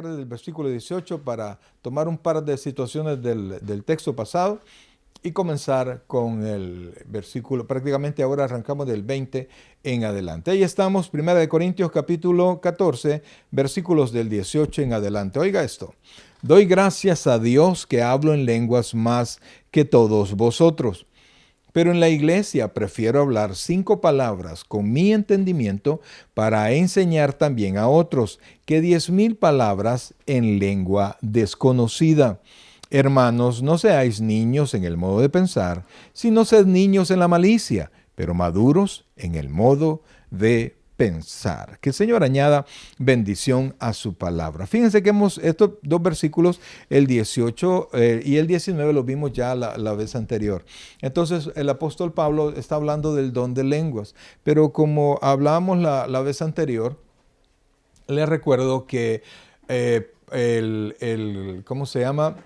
desde el versículo 18 para tomar un par de situaciones del texto pasado y comenzar con el versículo. Prácticamente ahora arrancamos del 20 en adelante. Ahí estamos, 1 Corintios capítulo 14, versículos del 18 en adelante. Oiga esto. Doy gracias a Dios que hablo en lenguas más que todos vosotros. Pero en la iglesia prefiero hablar 5 palabras con mi entendimiento para enseñar también a otros que 10,000 palabras en lengua desconocida. Hermanos, no seáis niños en el modo de pensar, sino sed niños en la malicia, pero maduros en el modo de pensar. Que el Señor añada bendición a su palabra. Fíjense que estos dos versículos, el 18 y el 19, los vimos ya la vez anterior. Entonces, el apóstol Pablo está hablando del don de lenguas, pero como hablábamos la vez anterior, les recuerdo que ¿cómo se llama?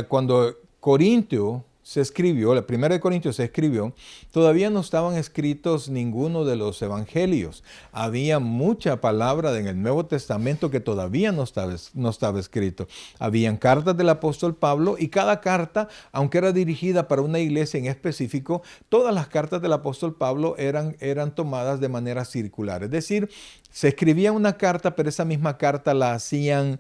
Cuando Corintio se escribió, la primera de Corintios se escribió, todavía no estaban escritos ninguno de los evangelios. Había mucha palabra en el Nuevo Testamento que todavía no estaba escrito. Habían cartas del apóstol Pablo y cada carta, aunque era dirigida para una iglesia en específico, todas las cartas del apóstol Pablo eran tomadas de manera circular. Es decir, se escribía una carta, pero esa misma carta la hacían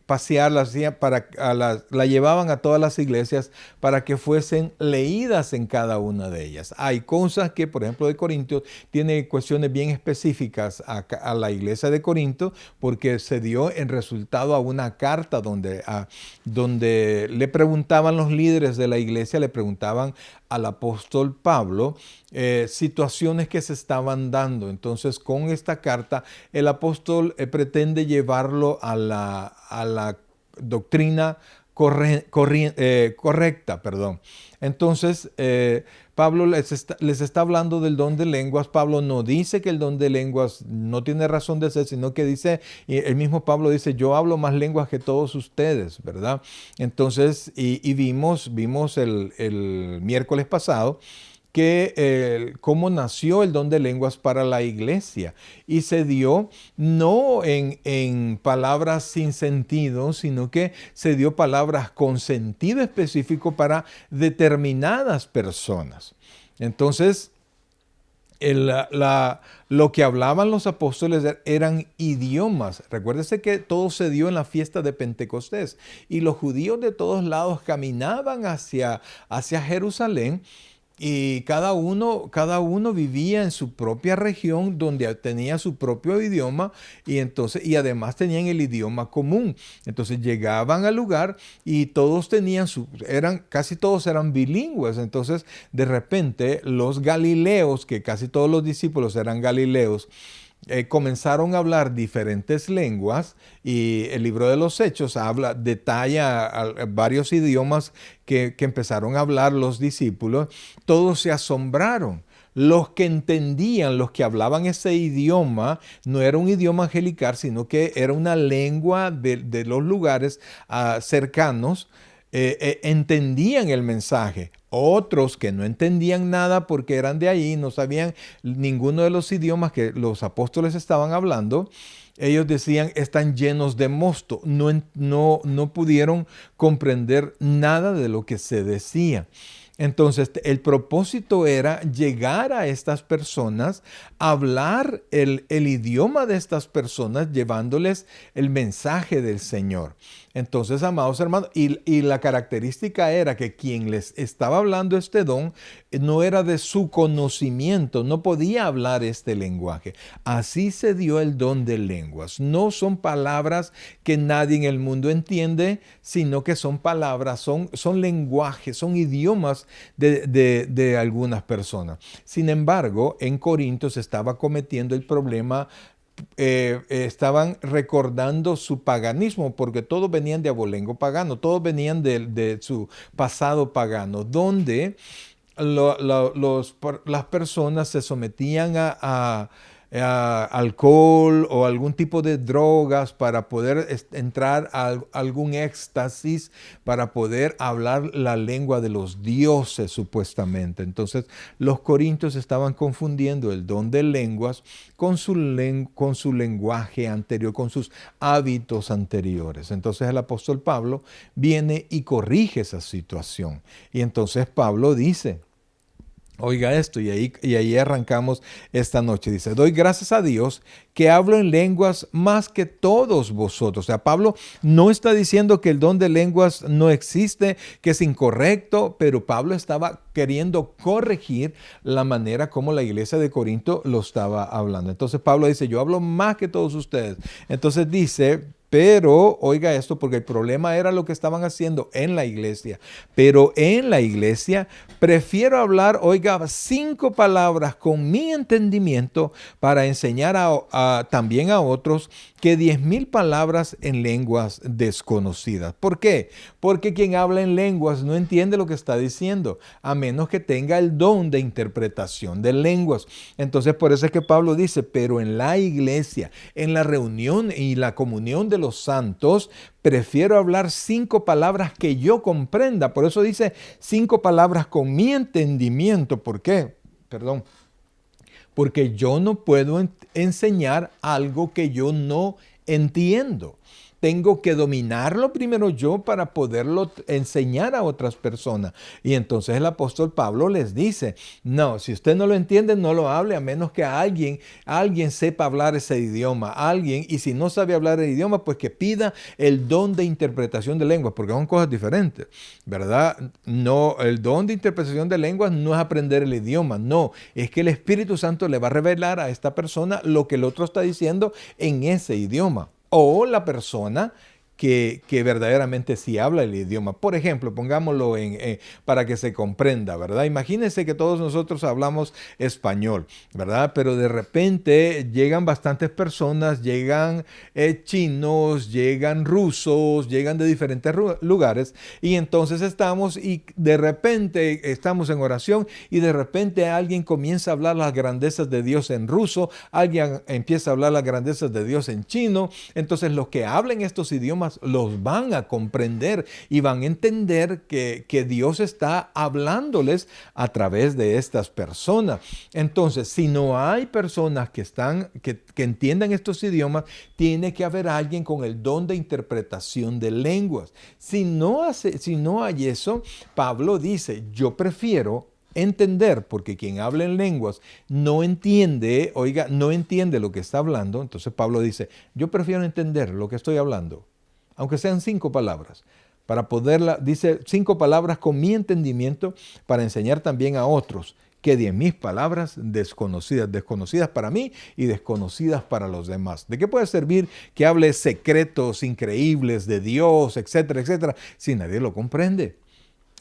pasear, la llevaban a todas las iglesias para que fuesen leídas en cada una de ellas. Hay cosas que, por ejemplo, de Corintios tiene cuestiones bien específicas a la iglesia de Corinto, porque se dio en resultado a una carta donde le preguntaban los líderes de la iglesia, le preguntaban al apóstol Pablo situaciones que se estaban dando. Entonces, con esta carta, el apóstol pretende llevarlo a la doctrina correcta. Entonces, Pablo les está hablando del don de lenguas. Pablo no dice que el don de lenguas no tiene razón de ser, sino que dice, el mismo Pablo dice, yo hablo más lenguas que todos ustedes, ¿verdad? Entonces, y vimos el miércoles pasado cómo nació el don de lenguas para la iglesia, y se dio no en palabras sin sentido, sino que se dio palabras con sentido específico para determinadas personas. Entonces, lo que hablaban los apóstoles eran idiomas. Recuérdese que todo se dio en la fiesta de Pentecostés y los judíos de todos lados caminaban hacia Jerusalén. Y cada uno vivía en su propia región donde tenía su propio idioma y además tenían el idioma común. Entonces llegaban al lugar y casi todos eran bilingües. Entonces de repente los galileos, que casi todos los discípulos eran galileos, comenzaron a hablar diferentes lenguas, y el libro de los Hechos detalla varios idiomas que empezaron a hablar los discípulos. Todos se asombraron. Los que entendían, los que hablaban ese idioma, no era un idioma angelical, sino que era una lengua de los lugares cercanos. Entendían el mensaje. Otros que no entendían nada porque eran de ahí, no sabían ninguno de los idiomas que los apóstoles estaban hablando, ellos decían, están llenos de mosto. No pudieron comprender nada de lo que se decía. Entonces, el propósito era llegar a estas personas, hablar el idioma de estas personas, llevándoles el mensaje del Señor. Entonces, amados hermanos, y la característica era que quien les estaba hablando este don no era de su conocimiento, no podía hablar este lenguaje. Así se dio el don de lenguas. No son palabras que nadie en el mundo entiende, sino que son palabras, son lenguajes, son idiomas de algunas personas. Sin embargo, en Corinto se estaba cometiendo el problema. Estaban recordando su paganismo, porque todos venían de abolengo pagano, todos venían de su pasado pagano, donde las personas se sometían a alcohol o algún tipo de drogas para poder entrar a algún éxtasis, para poder hablar la lengua de los dioses supuestamente. Entonces los corintios estaban confundiendo el don de lenguas con su lenguaje anterior, con sus hábitos anteriores. Entonces el apóstol Pablo viene y corrige esa situación. Y entonces Pablo dice, oiga esto, y ahí arrancamos esta noche. Dice, doy gracias a Dios que hablo en lenguas más que todos vosotros. O sea, Pablo no está diciendo que el don de lenguas no existe, que es incorrecto, pero Pablo estaba queriendo corregir la manera como la iglesia de Corinto lo estaba hablando. Entonces Pablo dice, yo hablo más que todos ustedes. Entonces dice, pero, oiga esto, porque el problema era lo que estaban haciendo en la iglesia. Pero en la iglesia prefiero hablar, oiga, 5 palabras con mi entendimiento para enseñar también a otros que 10,000 palabras en lenguas desconocidas. ¿Por qué? Porque quien habla en lenguas no entiende lo que está diciendo, a menos que tenga el don de interpretación de lenguas. Entonces, por eso es que Pablo dice, pero en la iglesia, en la reunión y la comunión de los santos, prefiero hablar 5 palabras que yo comprenda. Por eso dice 5 palabras con mi entendimiento. ¿Por qué? Perdón. Porque yo no puedo enseñar algo que yo no entiendo. Tengo que dominarlo primero yo para poderlo enseñar a otras personas. Y entonces el apóstol Pablo les dice, no, si usted no lo entiende, no lo hable a menos que alguien sepa hablar ese idioma. Y si no sabe hablar el idioma, pues que pida el don de interpretación de lenguas, porque son cosas diferentes, ¿verdad? No, el don de interpretación de lenguas no es aprender el idioma, no, es que el Espíritu Santo le va a revelar a esta persona lo que el otro está diciendo en ese idioma. O la persona que verdaderamente sí habla el idioma. Por ejemplo, pongámoslo para que se comprenda, ¿verdad? Imagínense que todos nosotros hablamos español, ¿verdad? Pero de repente llegan bastantes personas, llegan chinos, llegan rusos, llegan de diferentes lugares y entonces de repente estamos en oración y de repente alguien comienza a hablar las grandezas de Dios en ruso, alguien empieza a hablar las grandezas de Dios en chino. Entonces los que hablen estos idiomas los van a comprender y van a entender que Dios está hablándoles a través de estas personas. Entonces, si no hay personas que entiendan estos idiomas, tiene que haber alguien con el don de interpretación de lenguas. Si no hay eso, Pablo dice, yo prefiero entender, porque quien habla en lenguas no entiende, no entiende lo que está hablando. Entonces Pablo dice, yo prefiero entender lo que estoy hablando, aunque sean 5 palabras, dice 5 palabras con mi entendimiento para enseñar también a otros que 10,000 palabras desconocidas para mí y desconocidas para los demás. ¿De qué puede servir que hable secretos increíbles de Dios, etcétera, etcétera, si nadie lo comprende?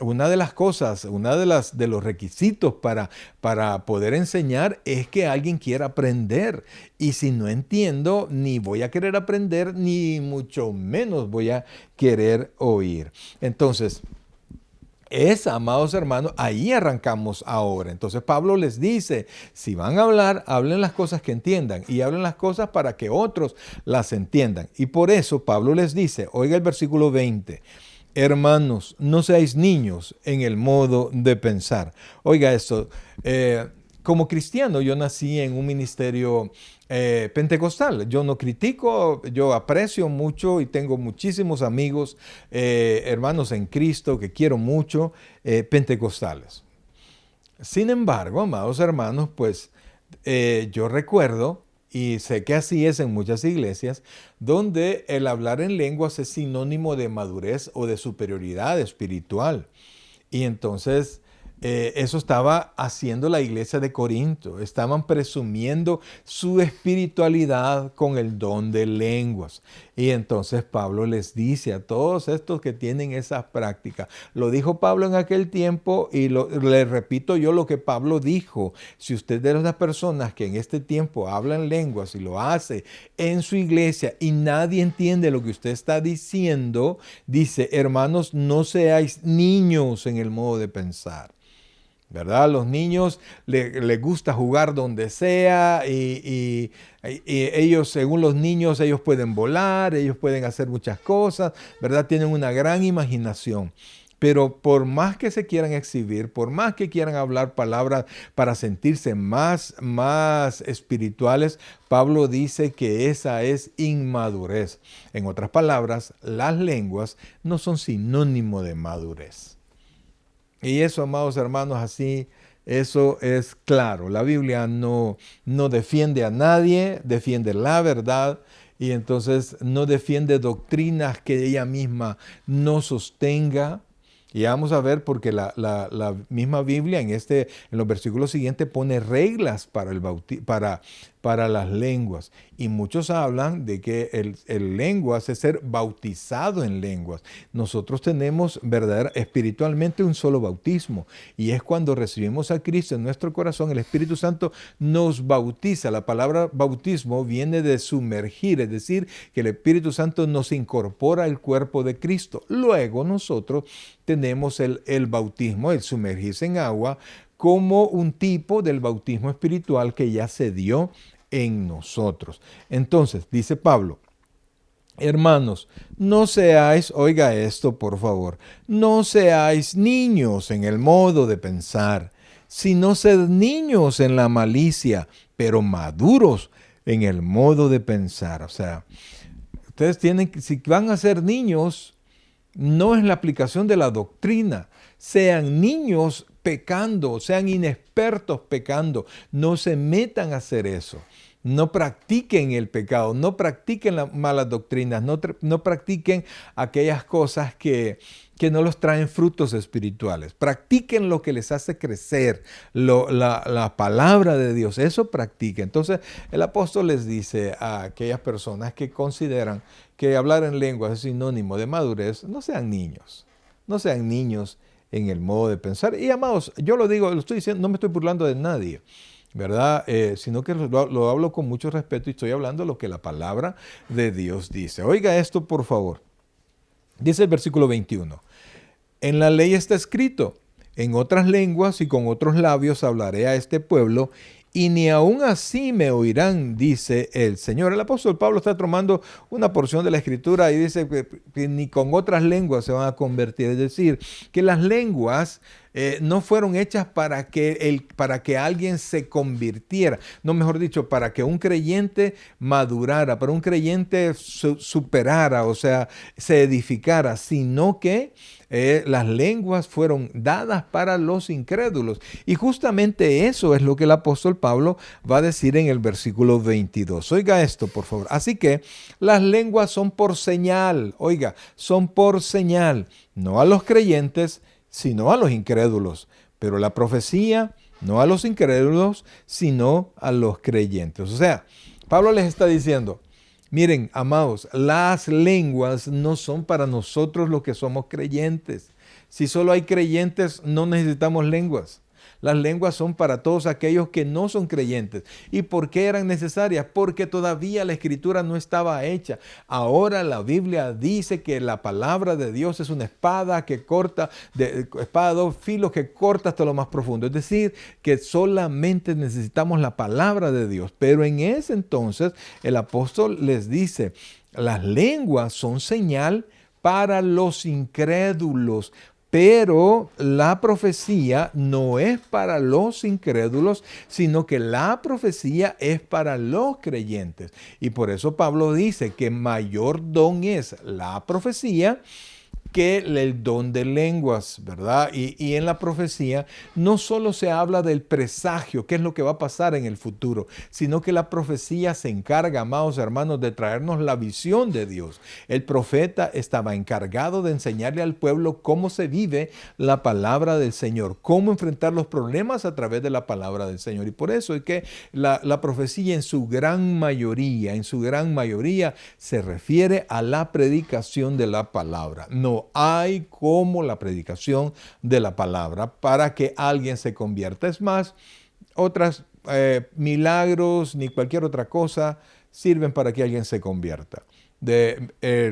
Una de las cosas, de los requisitos para poder enseñar es que alguien quiera aprender. Y si no entiendo, ni voy a querer aprender, ni mucho menos voy a querer oír. Entonces, amados hermanos, ahí arrancamos ahora. Entonces Pablo les dice, si van a hablar, hablen las cosas que entiendan y hablen las cosas para que otros las entiendan. Y por eso Pablo les dice, oiga el versículo 20, hermanos, no seáis niños en el modo de pensar. Oiga esto, como cristiano yo nací en un ministerio pentecostal. Yo no critico, yo aprecio mucho y tengo muchísimos amigos, hermanos en Cristo que quiero mucho, pentecostales. Sin embargo, amados hermanos, pues yo recuerdo, y sé que así es en muchas iglesias, donde el hablar en lenguas es sinónimo de madurez o de superioridad espiritual. Y entonces eso estaba haciendo la iglesia de Corinto. Estaban presumiendo su espiritualidad con el don de lenguas. Y entonces Pablo les dice a todos estos que tienen esas prácticas. Lo dijo Pablo en aquel tiempo y le repito yo lo que Pablo dijo. Si usted es de las personas que en este tiempo hablan lenguas y lo hace en su iglesia y nadie entiende lo que usted está diciendo, dice, hermanos, no seáis niños en el modo de pensar. ¿verdad? Los niños les gusta jugar donde sea y ellos, según los niños, ellos pueden volar, ellos pueden hacer muchas cosas, ¿verdad? Tienen una gran imaginación. Pero por más que se quieran exhibir, por más que quieran hablar palabras para sentirse más espirituales, Pablo dice que esa es inmadurez. En otras palabras, las lenguas no son sinónimo de madurez. Y eso, amados hermanos, así, eso es claro. La Biblia no defiende a nadie, defiende la verdad y entonces no defiende doctrinas que ella misma no sostenga. Y vamos a ver porque la misma Biblia en los versículos siguientes pone reglas para las lenguas. Y muchos hablan de que el lenguas es ser bautizado en lenguas. Nosotros tenemos espiritualmente un solo bautismo. Y es cuando recibimos a Cristo en nuestro corazón, el Espíritu Santo nos bautiza. La palabra bautismo viene de sumergir, es decir, que el Espíritu Santo nos incorpora al cuerpo de Cristo. Luego nosotros tenemos el bautismo, el sumergirse en agua, como un tipo del bautismo espiritual que ya se dio en nosotros. Entonces, dice Pablo, hermanos, no seáis, oiga esto por favor, no seáis niños en el modo de pensar, sino sed niños en la malicia, pero maduros en el modo de pensar. O sea, ustedes si van a ser niños, no es la aplicación de la doctrina. Sean niños pecando, sean inexpertos pecando. No se metan a hacer eso. No practiquen el pecado, no practiquen las malas doctrinas, no practiquen aquellas cosas que no los traen frutos espirituales. Practiquen lo que les hace crecer, la palabra de Dios, eso practiquen. Entonces el apóstol les dice a aquellas personas que consideran que hablar en lenguas es sinónimo de madurez, no sean niños en el modo de pensar. Y amados, yo lo digo, lo estoy diciendo, no me estoy burlando de nadie, ¿verdad? Sino que lo hablo con mucho respeto y estoy hablando lo que la palabra de Dios dice. Oiga esto, por favor. Dice el versículo 21. En la ley está escrito, en otras lenguas y con otros labios hablaré a este pueblo, y ni aún así me oirán, dice el Señor. El apóstol Pablo está tomando una porción de la Escritura y dice que ni con otras lenguas se van a convertir. Es decir, que las lenguas no fueron hechas para que alguien se convirtiera. No, mejor dicho, para que un creyente madurara, para un creyente superara, o sea, se edificara, sino que las lenguas fueron dadas para los incrédulos. Y justamente eso es lo que el apóstol Pablo va a decir en el versículo 22. Oiga esto, por favor. Así que las lenguas son por señal, oiga, son por señal, no a los creyentes, sino a los incrédulos. Pero la profecía, no a los incrédulos, sino a los creyentes. O sea, Pablo les está diciendo, miren, amados, las lenguas no son para nosotros los que somos creyentes. Si solo hay creyentes, no necesitamos lenguas. Las lenguas son para todos aquellos que no son creyentes. ¿Y por qué eran necesarias? Porque todavía la escritura no estaba hecha. Ahora la Biblia dice que la palabra de Dios es una espada que corta, espada de dos filos que corta hasta lo más profundo. Es decir, que solamente necesitamos la palabra de Dios. Pero en ese entonces el apóstol les dice, las lenguas son señal para los incrédulos. Pero la profecía no es para los incrédulos, sino que la profecía es para los creyentes. Y por eso Pablo dice que mayor don es la profecía que el don de lenguas, ¿verdad? Y en la profecía no solo se habla del presagio, qué es lo que va a pasar en el futuro, sino que la profecía se encarga, amados hermanos, de traernos la visión de Dios. El profeta estaba encargado de enseñarle al pueblo cómo se vive la palabra del Señor, cómo enfrentar los problemas a través de la palabra del Señor. Y por eso es que la profecía en su gran mayoría se refiere a la predicación de la palabra. No hay como la predicación de la palabra para que alguien se convierta. Es más, otros milagros ni cualquier otra cosa sirven para que alguien se convierta.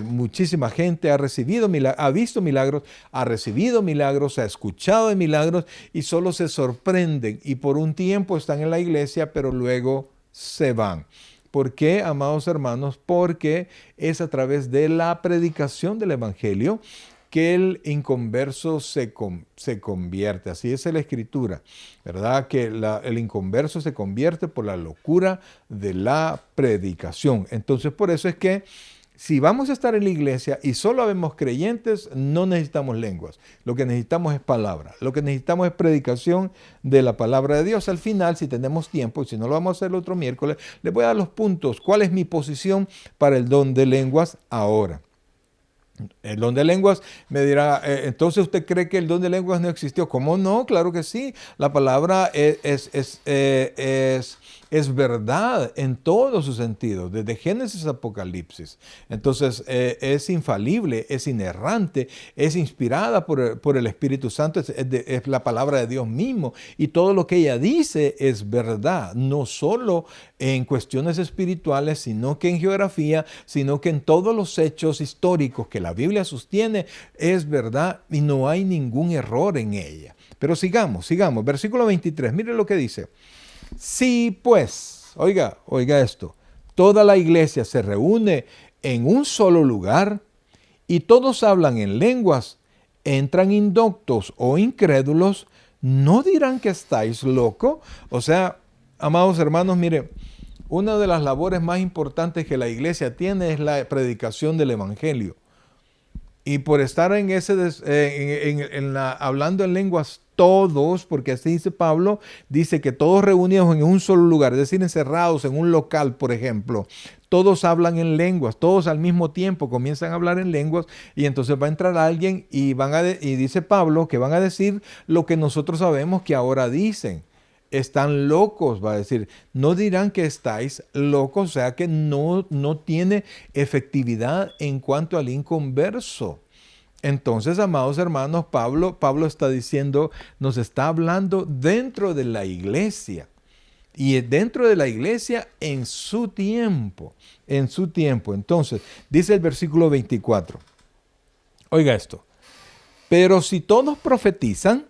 muchísima gente ha recibido ha visto milagros, ha recibido milagros, ha escuchado de milagros y solo se sorprenden y por un tiempo están en la iglesia, pero luego se van. ¿Por qué, amados hermanos? Porque es a través de la predicación del evangelio que el inconverso se convierte. Así es la Escritura, ¿verdad? Que el inconverso se convierte por la locura de la predicación. Entonces, por eso es que si vamos a estar en la iglesia y solo habemos creyentes, no necesitamos lenguas. Lo que necesitamos es palabra. Lo que necesitamos es predicación de la palabra de Dios. Al final, si tenemos tiempo, y si no lo vamos a hacer el otro miércoles, les voy a dar los puntos. ¿Cuál es mi posición para el don de lenguas ahora? El don de lenguas me dirá, entonces usted cree que el don de lenguas no existió. ¿Cómo no? Claro que sí. La palabra es verdad en todos sus sentidos, desde Génesis a Apocalipsis. Entonces es infalible, es inerrante, es inspirada por el Espíritu Santo, es la palabra de Dios mismo. Y todo lo que ella dice es verdad, no solo en cuestiones espirituales, sino que en geografía, sino que en todos los hechos históricos que la Biblia sostiene, es verdad y no hay ningún error en ella. Pero sigamos. Versículo 23, mire lo que dice. Sí, pues, oiga esto, toda la iglesia se reúne en un solo lugar y todos hablan en lenguas, entran indoctos o incrédulos, ¿no dirán que estáis locos? O sea, amados hermanos, mire, una de las labores más importantes que la iglesia tiene es la predicación del evangelio. Y por estar hablando en lenguas todos, porque así dice Pablo, dice que todos reunidos en un solo lugar, es decir, encerrados en un local, por ejemplo, todos hablan en lenguas, todos al mismo tiempo comienzan a hablar en lenguas y entonces va a entrar alguien y dice Pablo que van a decir lo que nosotros sabemos que ahora dicen. Están locos, va a decir, no dirán que estáis locos, o sea que no tiene efectividad en cuanto al inconverso. Entonces, amados hermanos, Pablo está diciendo, nos está hablando dentro de la iglesia. Y dentro de la iglesia en su tiempo. Entonces, dice el versículo 24. Oiga esto. Pero si todos profetizan,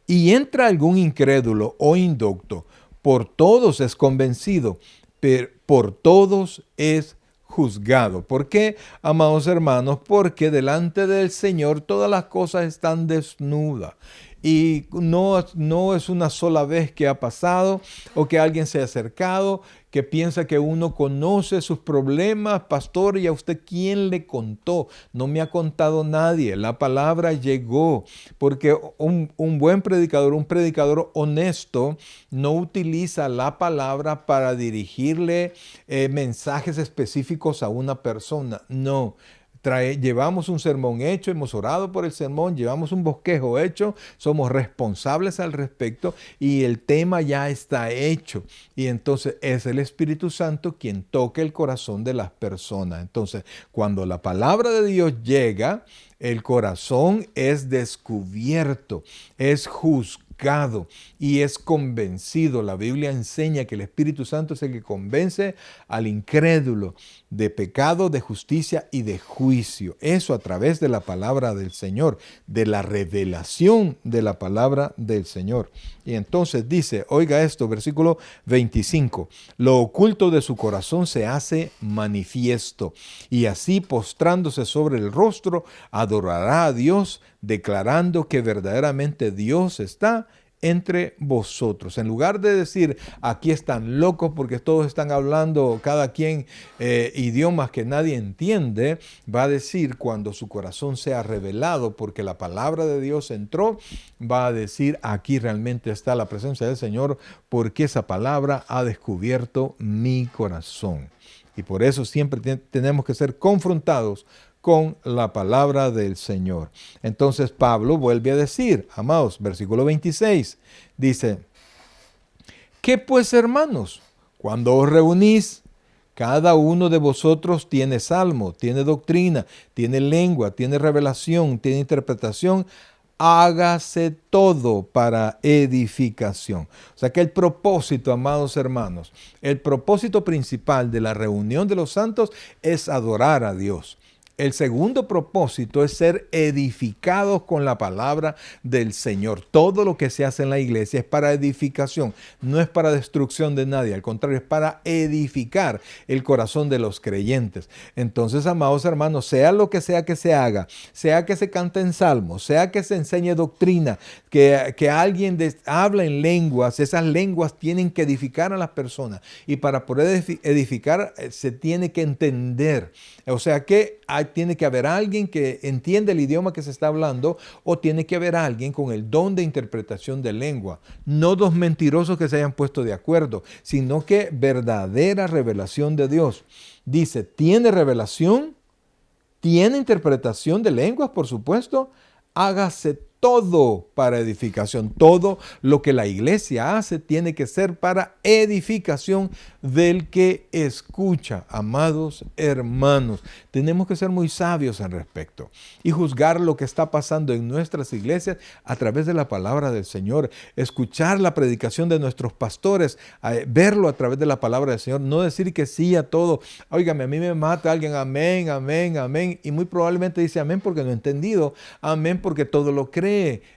y entra algún incrédulo o indocto, por todos es convencido, pero por todos es juzgado. ¿Por qué, amados hermanos? Porque delante del Señor todas las cosas están desnudas. Y no es una sola vez que ha pasado o que alguien se ha acercado, que piensa que uno conoce sus problemas. Pastor, ¿y a usted quién le contó? No me ha contado nadie. La palabra llegó porque un buen predicador, un predicador honesto, no utiliza la palabra para dirigirle mensajes específicos a una persona. No. Llevamos un sermón hecho, hemos orado por el sermón, llevamos un bosquejo hecho, somos responsables al respecto y el tema ya está hecho. Y entonces es el Espíritu Santo quien toca el corazón de las personas. Entonces, cuando la palabra de Dios llega, el corazón es descubierto, es juzgado y es convencido. La Biblia enseña que el Espíritu Santo es el que convence al incrédulo de pecado, de justicia y de juicio. Eso a través de la palabra del Señor, de la revelación de la palabra del Señor. Y entonces dice, oiga esto, versículo 25, lo oculto de su corazón se hace manifiesto, y así postrándose sobre el rostro, adorará a Dios, declarando que verdaderamente Dios está entre vosotros. En lugar de decir, aquí están locos porque todos están hablando cada quien idiomas que nadie entiende, va a decir cuando su corazón sea revelado porque la palabra de Dios entró, va a decir, aquí realmente está la presencia del Señor porque esa palabra ha descubierto mi corazón. Y por eso siempre tenemos que ser confrontados con la palabra del Señor. Entonces Pablo vuelve a decir, amados, versículo 26, dice, ¿qué pues, hermanos? Cuando os reunís, cada uno de vosotros tiene salmo, tiene doctrina, tiene lengua, tiene revelación, tiene interpretación. hágase todo para edificación. O sea que el propósito, amados hermanos, el propósito principal de la reunión de los santos es adorar a Dios. El segundo propósito es ser edificados con la palabra del Señor. Todo lo que se hace en la iglesia es para edificación, no es para destrucción de nadie, al contrario, es para edificar el corazón de los creyentes. Entonces, amados hermanos, sea lo que se haga, sea que se cante en salmos, sea que se enseñe doctrina, que alguien habla en lenguas, esas lenguas tienen que edificar a las personas. Y para poder edificar se tiene que entender. O sea que tiene que haber alguien que entienda el idioma que se está hablando o tiene que haber alguien con el don de interpretación de lengua. No dos mentirosos que se hayan puesto de acuerdo, sino que verdadera revelación de Dios. Dice, ¿tiene revelación? ¿Tiene interpretación de lenguas? Por supuesto. Hágase todo para edificación. Todo lo que la iglesia hace tiene que ser para edificación del que escucha. Amados hermanos, tenemos que ser muy sabios al respecto y juzgar lo que está pasando en nuestras iglesias a través de la palabra del Señor. Escuchar la predicación de nuestros pastores, verlo a través de la palabra del Señor. No decir que sí a todo. Óigame, a mí me mata alguien, amén, amén, amén. Y muy probablemente dice amén porque no ha entendido. Amén porque todo lo cree.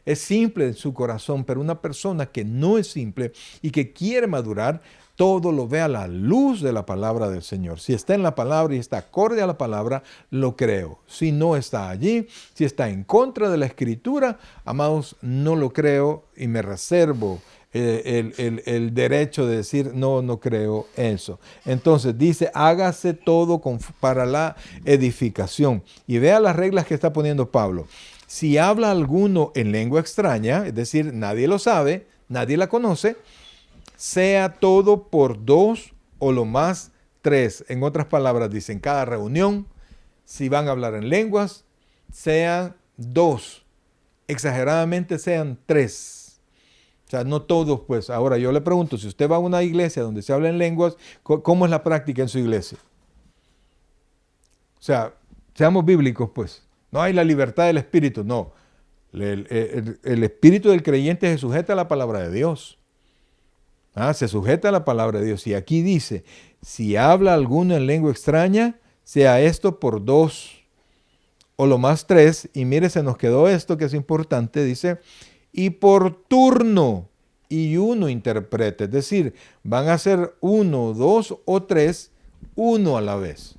Es simple en su corazón, pero una persona que no es simple y que quiere madurar, todo lo ve a la luz de la palabra del Señor. Si está en la palabra y está acorde a la palabra, lo creo. Si no está allí, si está en contra de la Escritura, amados, no lo creo y me reservo el derecho de decir, no creo eso. Entonces dice, hágase todo para la edificación. Y vea las reglas que está poniendo Pablo. Si habla alguno en lengua extraña, es decir, nadie lo sabe, nadie la conoce, sea todo por 2 o lo más 3. En otras palabras, dicen, cada reunión, si van a hablar en lenguas, sean 2. Exageradamente sean 3. O sea, no todos, pues. Ahora yo le pregunto, si usted va a una iglesia donde se habla en lenguas, ¿cómo es la práctica en su iglesia? O sea, seamos bíblicos, pues. No hay la libertad del espíritu, no. El espíritu del creyente se sujeta a la palabra de Dios. Se sujeta a la palabra de Dios. Y aquí dice, si habla alguno en lengua extraña, sea esto por 2 o lo más 3. Y mire, se nos quedó esto que es importante, dice, y por turno y uno interprete. Es decir, van a ser 1, 2 o 3, uno a la vez.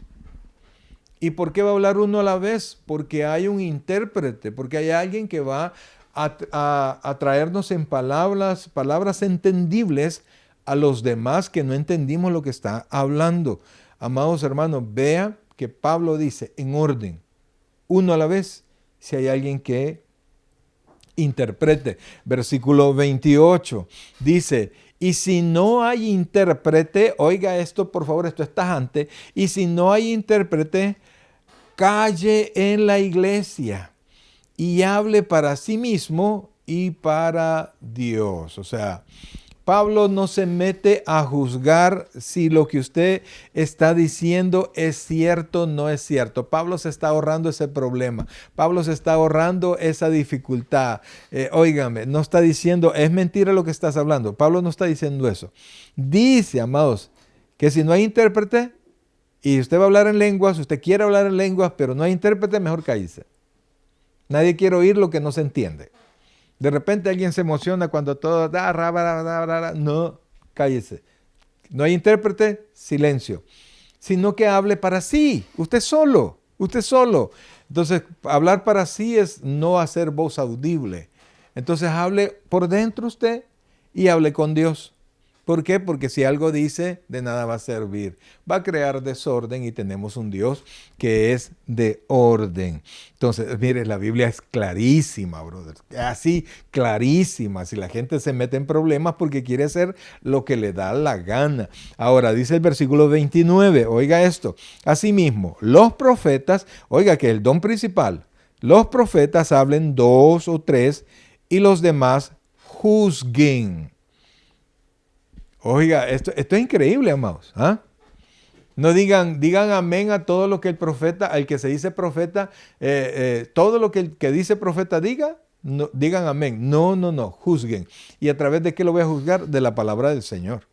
¿Y por qué va a hablar uno a la vez? Porque hay un intérprete, porque hay alguien que va a traernos en palabras entendibles a los demás que no entendimos lo que está hablando. Amados hermanos, vea que Pablo dice en orden, uno a la vez, si hay alguien que interprete. Versículo 28 dice, y si no hay intérprete, oiga esto por favor, esto es tajante, y si no hay intérprete, calle en la iglesia y hable para sí mismo y para Dios. O sea, Pablo no se mete a juzgar si lo que usted está diciendo es cierto o no es cierto. Pablo se está ahorrando ese problema. Pablo se está ahorrando esa dificultad. Óigame, no está diciendo, es mentira lo que estás hablando. Pablo no está diciendo eso. Dice, amados, que si no hay intérprete y usted va a hablar en lenguas, usted quiere hablar en lenguas, pero no hay intérprete, mejor cállese. Nadie quiere oír lo que no se entiende. De repente alguien se emociona cuando todo no, cállese. No hay intérprete, silencio. Sino que hable para sí, usted solo. Entonces, hablar para sí es no hacer voz audible. Entonces, hable por dentro usted y hable con Dios. ¿Por qué? Porque si algo dice, de nada va a servir. Va a crear desorden y tenemos un Dios que es de orden. Entonces, mire, la Biblia es clarísima, brother. Así, clarísima. Si la gente se mete en problemas porque quiere hacer lo que le da la gana. Ahora, dice el versículo 29, oiga esto. Asimismo, los profetas, oiga que el don principal, los profetas hablen 2 o 3 y los demás juzguen. Oiga, esto es increíble, amados. No digan amén a todo lo que el profeta, al que se dice profeta, todo lo que el que dice profeta diga. No, digan amén. No, no, no, juzguen. ¿Y a través de qué lo voy a juzgar? De la palabra del Señor.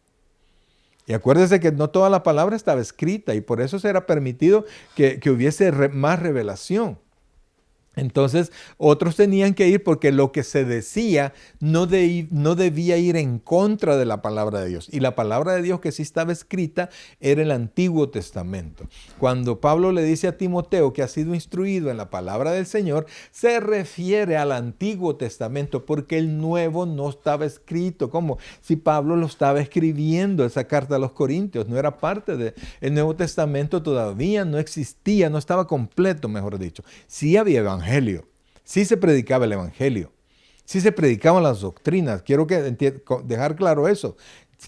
Y acuérdense que no toda la palabra estaba escrita y por eso será permitido que hubiese más revelación. Entonces, otros tenían que ir porque lo que se decía no debía ir en contra de la palabra de Dios. Y la palabra de Dios que sí estaba escrita era el Antiguo Testamento. Cuando Pablo le dice a Timoteo que ha sido instruido en la palabra del Señor, se refiere al Antiguo Testamento porque el Nuevo no estaba escrito. Como si Pablo lo estaba escribiendo, esa carta a los Corintios, no era parte del Nuevo Testamento, todavía no existía, no estaba completo, mejor dicho. Sí había evangelio. Sí se predicaba el evangelio, sí se predicaban las doctrinas. Quiero dejar claro eso.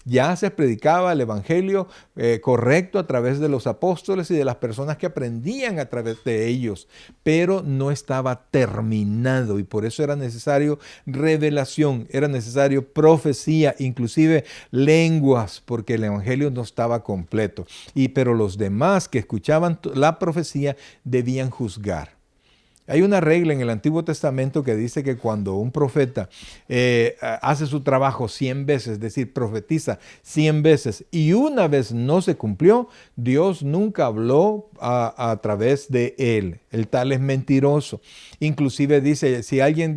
Ya se predicaba el evangelio correcto a través de los apóstoles y de las personas que aprendían a través de ellos, pero no estaba terminado y por eso era necesario revelación, era necesario profecía, inclusive lenguas, porque el evangelio no estaba completo. Pero los demás que escuchaban la profecía debían juzgar. Hay una regla en el Antiguo Testamento que dice que cuando un profeta hace su trabajo 100 veces, es decir, profetiza 100 veces y una vez no se cumplió, Dios nunca habló a través de él. El tal es mentiroso. Inclusive dice, si alguien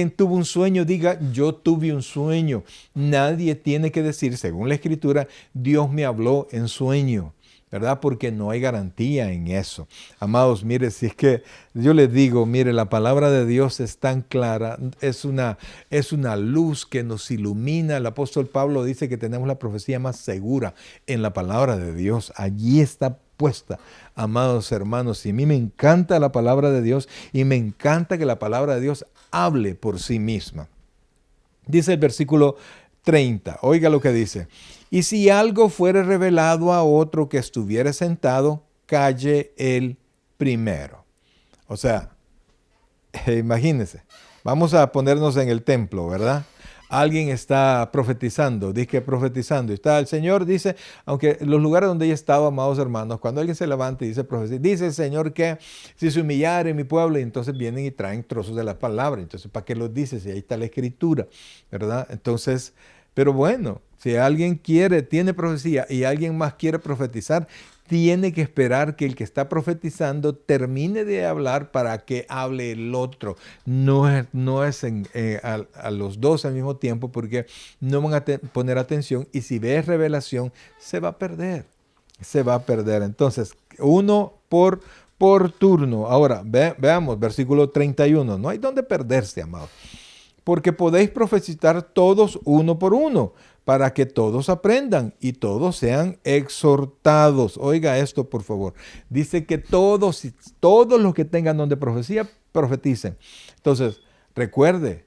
tuvo un sueño, diga, yo tuve un sueño. Nadie tiene que decir, según la Escritura, Dios me habló en sueño. ¿Verdad? Porque no hay garantía en eso. Amados, mire, si es que yo les digo, mire, la palabra de Dios es tan clara, es una luz que nos ilumina. El apóstol Pablo dice que tenemos la profecía más segura en la palabra de Dios. Allí está puesta, amados hermanos. Y a mí me encanta la palabra de Dios y me encanta que la palabra de Dios hable por sí misma. Dice el versículo 30, oiga lo que dice. Y si algo fuere revelado a otro que estuviera sentado, calle él primero. O sea, imagínense, vamos a ponernos en el templo, ¿verdad? Alguien está profetizando, dice que profetizando. Está el Señor, dice, aunque los lugares donde ella estaba, amados hermanos, cuando alguien se levanta y dice profecía, dice el Señor que si se humillare mi pueblo, y entonces vienen y traen trozos de la palabra. Entonces, ¿para qué los dice? Si ahí está la Escritura, ¿verdad? Entonces, pero bueno, si alguien tiene profecía y alguien más quiere profetizar, tiene que esperar que el que está profetizando termine de hablar para que hable el otro. No es a los dos al mismo tiempo porque no van a poner atención y si ves revelación se va a perder. Se va a perder. Entonces, uno por turno. Ahora, veamos, versículo 31. No hay donde perderse, amados. Porque podéis profetizar todos uno por uno, para que todos aprendan y todos sean exhortados. Oiga esto, por favor. Dice que todos los que tengan don de profecía, profeticen. Entonces, recuerde,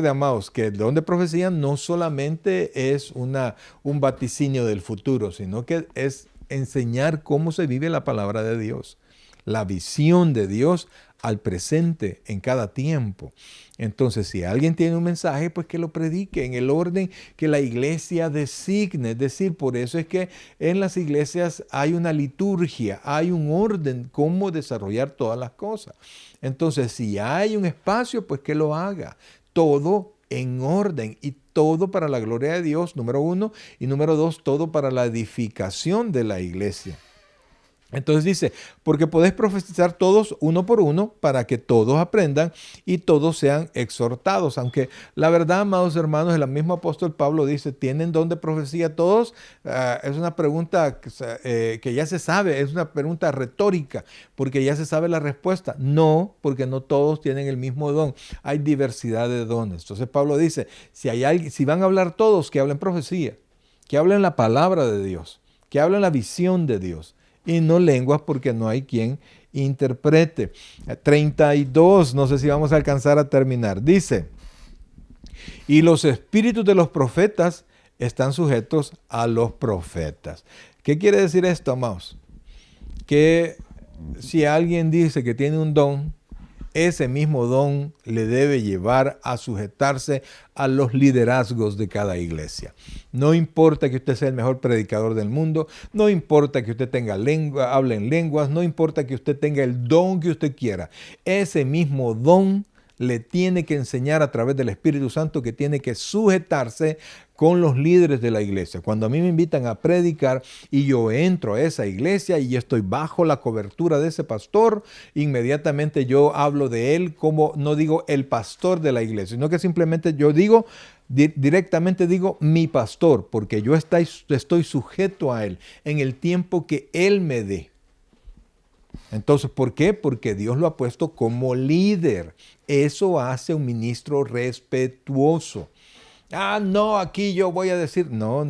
amados, que el don de profecía no solamente es un vaticinio del futuro, sino que es enseñar cómo se vive la palabra de Dios, la visión de Dios al presente en cada tiempo. Entonces, si alguien tiene un mensaje, pues que lo predique en el orden que la iglesia designe. Es decir, por eso es que en las iglesias hay una liturgia, hay un orden, cómo desarrollar todas las cosas. Entonces, si hay un espacio, pues que lo haga. Todo en orden y todo para la gloria de Dios, número uno. Y número dos, todo para la edificación de la iglesia. Entonces dice, porque podéis profetizar todos uno por uno para que todos aprendan y todos sean exhortados. Aunque la verdad, amados hermanos, el mismo apóstol Pablo dice, ¿tienen don de profecía todos? Es una pregunta que ya se sabe, es una pregunta retórica, porque ya se sabe la respuesta. No, porque no todos tienen el mismo don. Hay diversidad de dones. Entonces Pablo dice, si van a hablar todos, que hablen profecía, que hablen la palabra de Dios, que hablen la visión de Dios. Y no lenguas porque no hay quien interprete. 32, no sé si vamos a alcanzar a terminar. Dice, y los espíritus de los profetas están sujetos a los profetas. ¿Qué quiere decir esto, amados? Que si alguien dice que tiene un don, ese mismo don le debe llevar a sujetarse a los liderazgos de cada iglesia. No importa que usted sea el mejor predicador del mundo, no importa que usted tenga hable en lenguas, no importa que usted tenga el don que usted quiera. Ese mismo don le tiene que enseñar a través del Espíritu Santo que tiene que sujetarse con los líderes de la iglesia. Cuando a mí me invitan a predicar y yo entro a esa iglesia y estoy bajo la cobertura de ese pastor, inmediatamente yo hablo de él como, no digo el pastor de la iglesia, sino que simplemente yo digo, directamente digo mi pastor, porque yo estoy sujeto a él en el tiempo que él me dé. Entonces, ¿por qué? Porque Dios lo ha puesto como líder. Eso hace un ministro respetuoso. Ah, no, aquí yo voy a decir, no.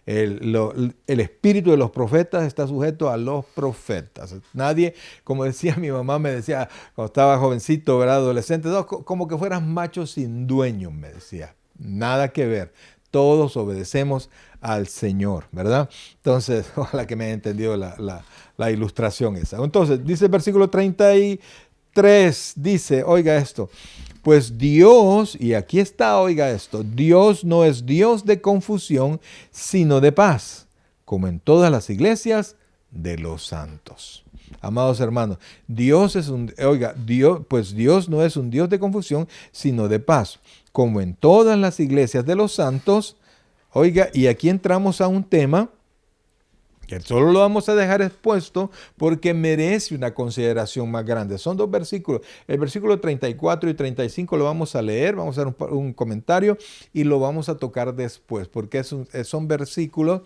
El espíritu de los profetas está sujeto a los profetas. Nadie, como decía mi mamá, me decía cuando estaba jovencito, ¿verdad? Adolescente, no, como que fueras macho sin dueño, me decía. Nada que ver. Todos obedecemos al Señor, ¿verdad? Entonces, ojalá que me haya entendido la ilustración esa. Entonces, dice el versículo 33, dice, oiga esto, pues Dios, y aquí está, oiga esto, Dios no es Dios de confusión, sino de paz, como en todas las iglesias de los santos. Amados hermanos, Dios no es un Dios de confusión, sino de paz, como en todas las iglesias de los santos. Oiga, y aquí entramos a un tema que solo lo vamos a dejar expuesto porque merece una consideración más grande. Son dos versículos. El versículo 34 y 35 lo vamos a leer, vamos a hacer un comentario y lo vamos a tocar después, porque son versículos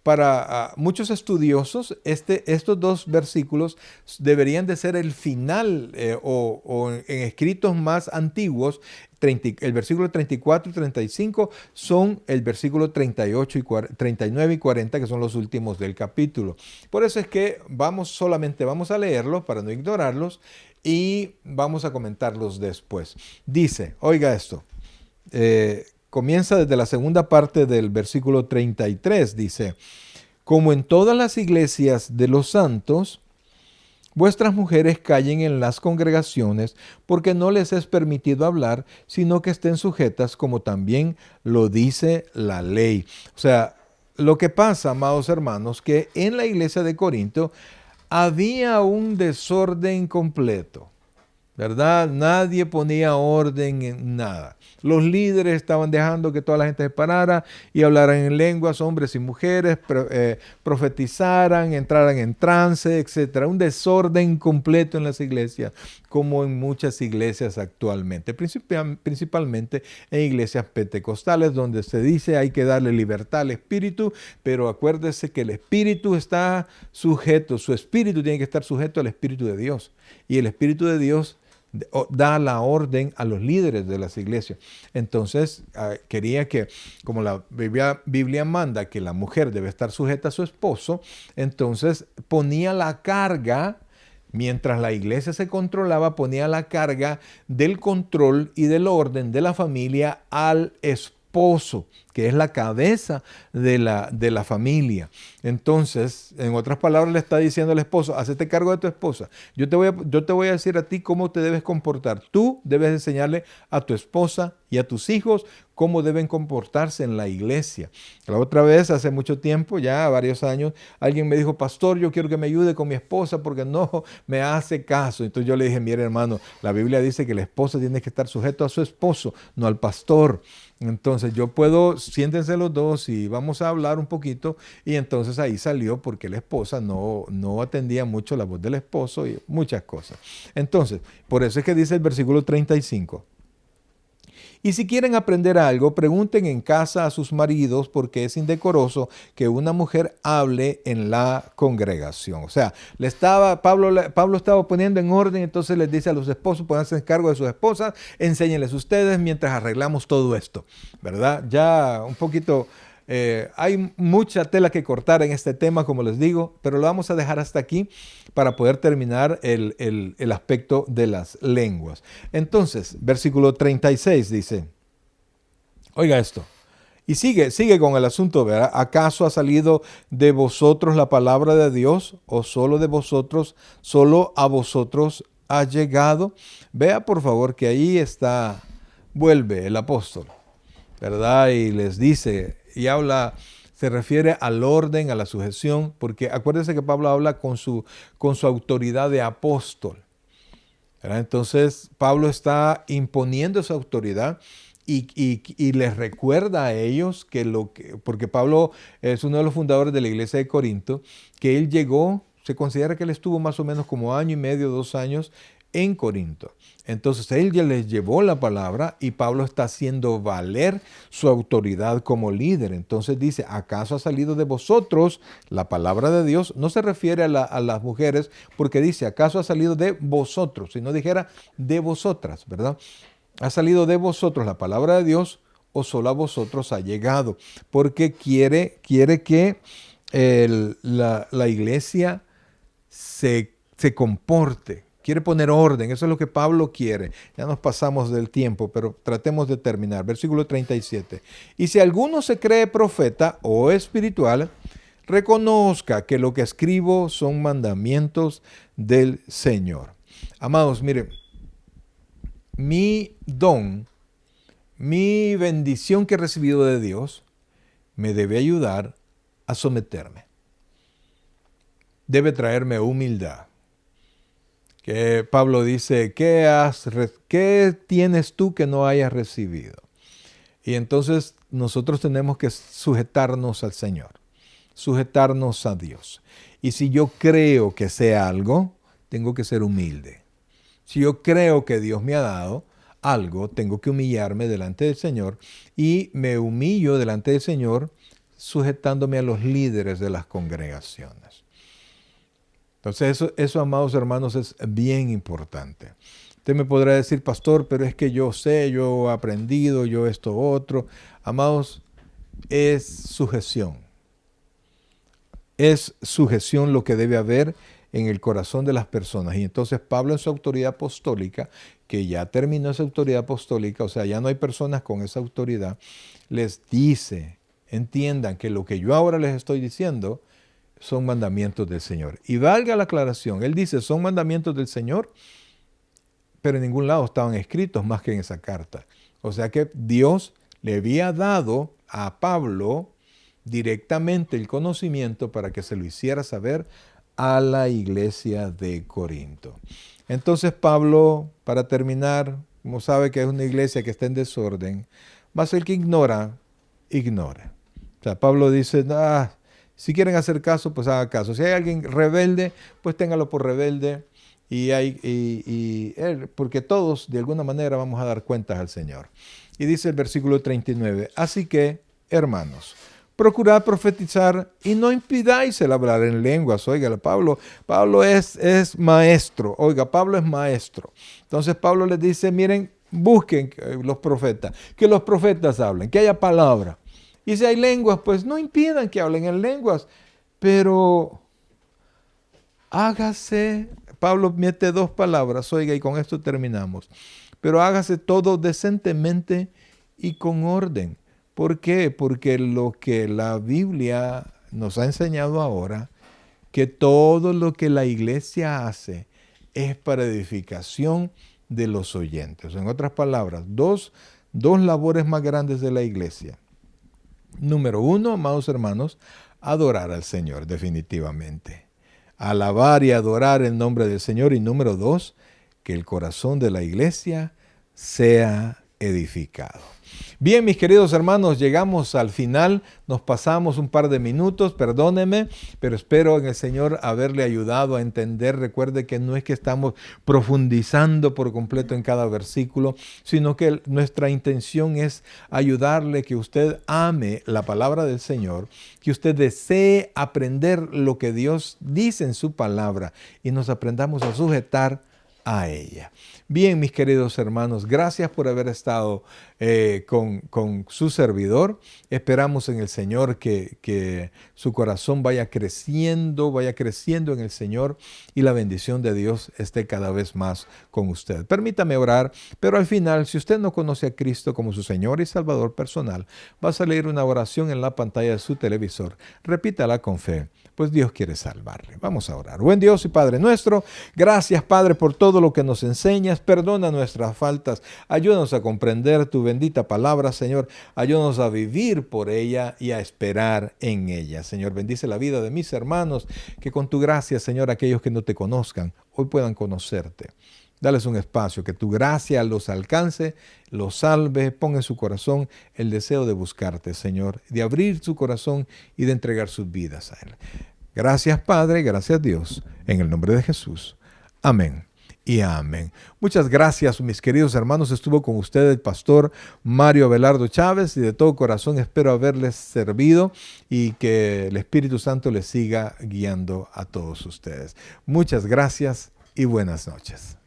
para muchos estudiosos. Estos dos versículos deberían de ser el final o en escritos más antiguos. El versículo 34 y 35 son el versículo 39 y 40, que son los últimos del capítulo. Por eso es que solamente vamos a leerlos para no ignorarlos y vamos a comentarlos después. Dice, oiga esto, comienza desde la segunda parte del versículo 33, dice, como en todas las iglesias de los santos, vuestras mujeres callen en las congregaciones, porque no les es permitido hablar, sino que estén sujetas, como también lo dice la ley. O sea, lo que pasa, amados hermanos, que en la iglesia de Corinto había un desorden completo, ¿verdad? Nadie ponía orden en nada. Los líderes estaban dejando que toda la gente se parara y hablaran en lenguas, hombres y mujeres, profetizaran, entraran en trance, etc. Un desorden completo en las iglesias, como en muchas iglesias actualmente, principalmente en iglesias pentecostales, donde se dice hay que darle libertad al espíritu, pero acuérdese que el espíritu está sujeto, su espíritu tiene que estar sujeto al espíritu de Dios. Y el espíritu de Dios da la orden a los líderes de las iglesias. Entonces, quería que, como la Biblia manda que la mujer debe estar sujeta a su esposo, entonces ponía la carga, mientras la iglesia se controlaba, ponía la carga del control y del orden de la familia al esposo, que es la cabeza de la familia. Entonces, en otras palabras, le está diciendo al esposo, hacete cargo de tu esposa. Yo te voy a decir a ti cómo te debes comportar. Tú debes enseñarle a tu esposa y a tus hijos cómo deben comportarse en la iglesia. La otra vez, hace mucho tiempo, ya varios años, alguien me dijo, pastor, yo quiero que me ayude con mi esposa porque no me hace caso. Entonces yo le dije, mire hermano, la Biblia dice que la esposa tiene que estar sujeto a su esposo, no al pastor. Entonces siéntense los dos y vamos a hablar un poquito. Y entonces ahí salió porque la esposa no atendía mucho la voz del esposo y muchas cosas. Entonces, por eso es que dice el versículo 35. Y si quieren aprender algo, pregunten en casa a sus maridos, porque es indecoroso que una mujer hable en la congregación. O sea, Pablo estaba poniendo en orden, entonces les dice a los esposos, pónganse en cargo de sus esposas, enséñenles ustedes mientras arreglamos todo esto, ¿verdad? Ya un poquito... hay mucha tela que cortar en este tema, como les digo, pero lo vamos a dejar hasta aquí para poder terminar el aspecto de las lenguas. Entonces, versículo 36 dice, oiga esto, y sigue con el asunto, ¿verdad? ¿Acaso ha salido de vosotros la palabra de Dios o solo a vosotros ha llegado? Vea por favor que ahí vuelve el apóstol, ¿verdad? Y les dice, y se refiere al orden, a la sujeción, porque acuérdense que Pablo habla con su autoridad de apóstol. ¿verdad? Entonces, Pablo está imponiendo esa autoridad y les recuerda a ellos porque Pablo es uno de los fundadores de la iglesia de Corinto, que él llegó, se considera que él estuvo más o menos como año y medio, 2 años en Corinto. Entonces él ya les llevó la palabra y Pablo está haciendo valer su autoridad como líder. Entonces dice, ¿acaso ha salido de vosotros la palabra de Dios? No se refiere a las mujeres porque dice, ¿acaso ha salido de vosotros? Si no dijera de vosotras, ¿verdad? ¿Ha salido de vosotros la palabra de Dios o solo a vosotros ha llegado? Porque quiere que la iglesia se comporte. Quiere poner orden, eso es lo que Pablo quiere. Ya nos pasamos del tiempo, pero tratemos de terminar. Versículo 37. Y si alguno se cree profeta o espiritual, reconozca que lo que escribo son mandamientos del Señor. Amados, miren, mi don, mi bendición que he recibido de Dios, me debe ayudar a someterme. Debe traerme humildad. Que Pablo dice, ¿qué tienes tú que no hayas recibido? Y entonces nosotros tenemos que sujetarnos al Señor, sujetarnos a Dios. Y si yo creo que sé algo, tengo que ser humilde. Si yo creo que Dios me ha dado algo, tengo que humillarme delante del Señor y me humillo delante del Señor sujetándome a los líderes de las congregaciones. Entonces eso, amados hermanos, es bien importante. Usted me podrá decir, pastor, pero es que yo sé, yo he aprendido, yo esto, otro. Amados, es sujeción. Es sujeción lo que debe haber en el corazón de las personas. Y entonces Pablo en su autoridad apostólica, que ya terminó esa autoridad apostólica, o sea, ya no hay personas con esa autoridad, les dice, entiendan que lo que yo ahora les estoy diciendo son mandamientos del Señor. Y valga la aclaración, él dice, son mandamientos del Señor, pero en ningún lado estaban escritos más que en esa carta. O sea que Dios le había dado a Pablo directamente el conocimiento para que se lo hiciera saber a la iglesia de Corinto. Entonces Pablo, para terminar, como sabe que es una iglesia que está en desorden, más el que ignora, ignore. O sea, Pablo dice, si quieren hacer caso, pues haga caso. Si hay alguien rebelde, pues téngalo por rebelde. Porque todos de alguna manera vamos a dar cuentas al Señor. Y dice el versículo 39, así que, hermanos, procurad profetizar y no impidáis el hablar en lenguas. Oiga, Pablo es maestro. Oiga, Pablo es maestro. Entonces Pablo les dice, miren, busquen los profetas, que los profetas hablen, que haya palabra. Y si hay lenguas, pues no impidan que hablen en lenguas, pero hágase, Pablo mete 2 palabras, oiga, y con esto terminamos, pero hágase todo decentemente y con orden. ¿Por qué? Porque lo que la Biblia nos ha enseñado ahora, que todo lo que la iglesia hace es para edificación de los oyentes. En otras palabras, dos labores más grandes de la iglesia. Número 1, amados hermanos, adorar al Señor definitivamente. Alabar y adorar el nombre del Señor. Y número 2, que el corazón de la iglesia sea edificado. Bien, mis queridos hermanos, llegamos al final, nos pasamos un par de minutos, perdónenme, pero espero en el Señor haberle ayudado a entender. Recuerde que no es que estamos profundizando por completo en cada versículo, sino que nuestra intención es ayudarle que usted ame la palabra del Señor, que usted desee aprender lo que Dios dice en su palabra y nos aprendamos a sujetar a ella. Bien, mis queridos hermanos, gracias por haber estado con su servidor. Esperamos en el Señor que su corazón vaya creciendo en el Señor y la bendición de Dios esté cada vez más con usted. Permítame orar, pero al final, si usted no conoce a Cristo como su Señor y Salvador personal, va a salir una oración en la pantalla de su televisor. Repítala con fe, pues Dios quiere salvarle. Vamos a orar. Buen Dios y Padre nuestro, gracias, Padre, por todo lo que nos enseñas. Perdona nuestras faltas. Ayúdanos a comprender tu bendita palabra, Señor. Ayúdanos a vivir por ella y a esperar en ella. Señor, bendice la vida de mis hermanos, que con tu gracia, Señor, aquellos que no te conozcan, hoy puedan conocerte. Dales un espacio, que tu gracia los alcance, los salve, ponga en su corazón el deseo de buscarte, Señor, de abrir su corazón y de entregar sus vidas a Él. Gracias, Padre, gracias, Dios, en el nombre de Jesús. Amén y amén. Muchas gracias, mis queridos hermanos. Estuvo con ustedes el pastor Mario Abelardo Chávez, y de todo corazón espero haberles servido y que el Espíritu Santo les siga guiando a todos ustedes. Muchas gracias y buenas noches.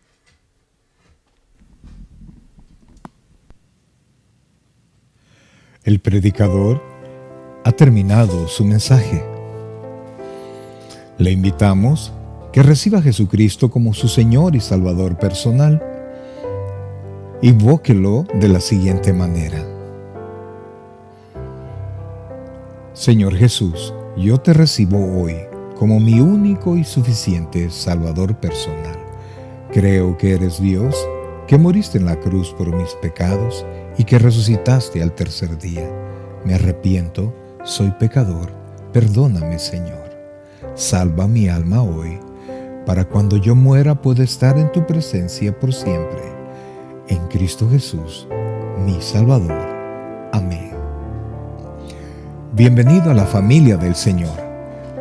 El predicador ha terminado su mensaje. Le invitamos que reciba a Jesucristo como su Señor y Salvador personal. Invóquelo de la siguiente manera: Señor Jesús, yo te recibo hoy como mi único y suficiente Salvador personal. Creo que eres Dios, que moriste en la cruz por mis pecados y que resucitaste al tercer día. Me arrepiento, soy pecador, perdóname, Señor. Salva mi alma hoy, para cuando yo muera pueda estar en tu presencia por siempre. En Cristo Jesús, mi Salvador. Amén. Bienvenido a la familia del Señor.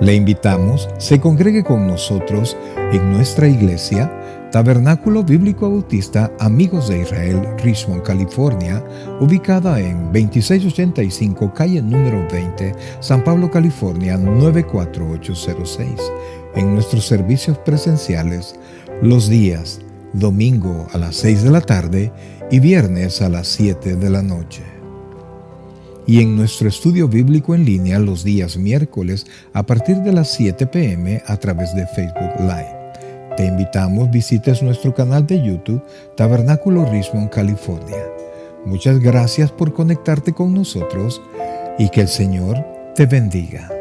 Le invitamos, se congregue con nosotros en nuestra iglesia, Tabernáculo Bíblico Bautista Amigos de Israel, Richmond, California, ubicada en 2685 calle número 20, San Pablo, California 94806. En nuestros servicios presenciales los días domingo a las 6 de la tarde y viernes a las 7 de la noche. Y en nuestro estudio bíblico en línea los días miércoles a partir de las 7 p.m. a través de Facebook Live. Te invitamos, visites nuestro canal de YouTube, Tabernáculo Richmond, California. Muchas gracias por conectarte con nosotros y que el Señor te bendiga.